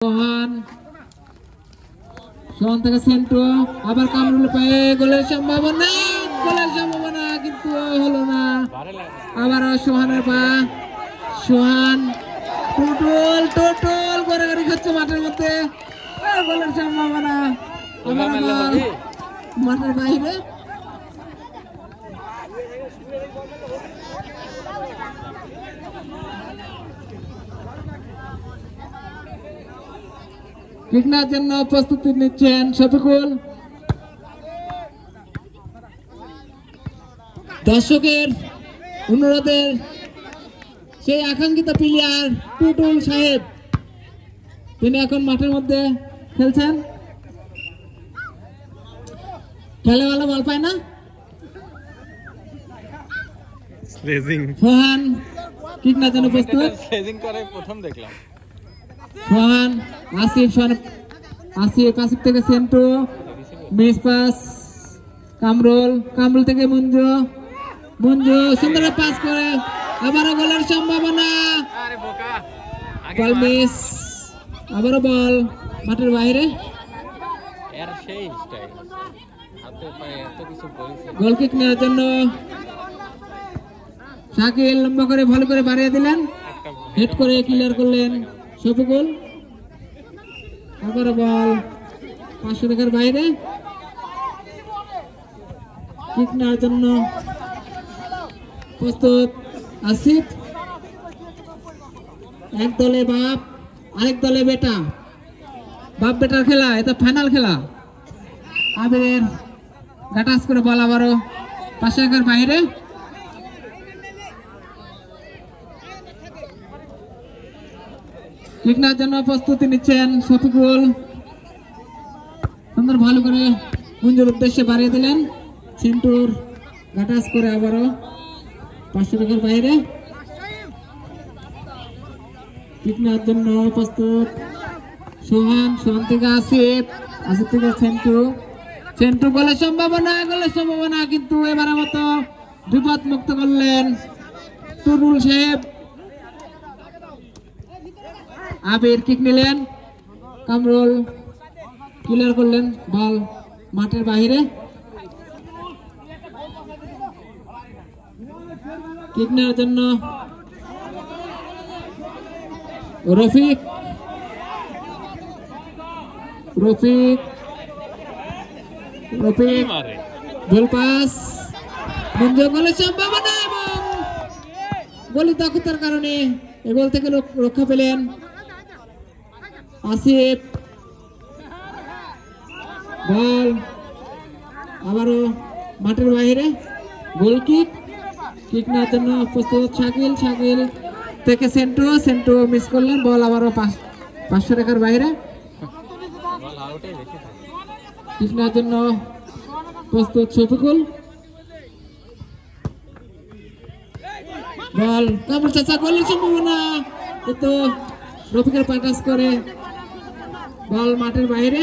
সোহান থেকে সেন্টু আবার কামরুল পায়ে গোলের সম্ভাবনা কিন্তু হলো না। আবার সোহানের পা, সোহান টোটল গড়াগড়ি খাচ্ছে মাঠের মধ্যে, গোলের সম্ভাবনা। আবার মাঠের বাইরে কিকনার জন্য প্রস্তুতি নিচ্ছেন শফিকুল। দর্শকের অনুরোধের সেই আকাঙ্ক্ষিত প্লেয়ার টুটুল সাহেব, তিনি এখন মাঠের মধ্যে খেলছেন। খেলে ভালো, বল পায় না। সোহান কিকনার জন্য প্রস্তুত। প্রথম দেখলাম সোহান, আসিফ থেকে সেন্টু, মিস পাস কামরুল থেকে মঞ্জু সুন্দর পাস করে আবারও গোলের সম্ভাবনা। বল মিস, আবারও বল মাঠের বাইরে। গোল কিক নেওয়ার জন্য শাকিল লম্বা করে ভালো করে বাড়িয়ে দিলেন, হেড করে ক্লিয়ার করলেন শফিকুল। আবারও বল 500 টাকার বাইরে। কিক নেওয়ার জন্য প্রস্তুত আসিফ। এক দলে বাপ, আরেক দলে বেটা, বাপ বেটার খেলা, এটা ফাইনাল খেলা। আবিরের গাটাস করে বল আবারও 500 টাকার বাইরে। কিকনার জন্য প্রস্তুতি নিচ্ছেন শফিকুল। সুন্দর ভালো করে মঞ্জুর উদ্দেশ্যে বাড়িয়ে দিলেন, সেন্টুর গাটাস করে আবারও 500 টাকার বাইরে। কিকনার জন্য প্রস্তুত সোহান থেকে আসিফ থেকে সেন্টু গোলের সম্ভাবনা কিন্তু এবারের মতো বিপদ মুক্ত করলেন টুটুল সাহেব। আবির কিক নিলেন, কামরুল ক্লিয়ার করলেন, বল মাঠের বাইরে। কিক নেওয়ার জন্য রফিক গোল পাস, মঞ্জু গোলের সম্ভাবনা এবং গোলি দক্ষতার কারণে এই গোল থেকে রক্ষা পেলেন আসিফ। বল আবারও মাঠের বাইরে। গোল কিক নেওয়ার জন্য প্রস্তুত শাকিল থেকে সেন্টু মিস করলেন, বল আবারও 500 টাকার বাইরে। কিক নেওয়ার জন্য প্রস্তুত শফিকুল। বল কামরুল চাচা, গোলের সম্ভাবনা কিন্তু রফিকের পাটাস করে বল মাঠের বাইরে।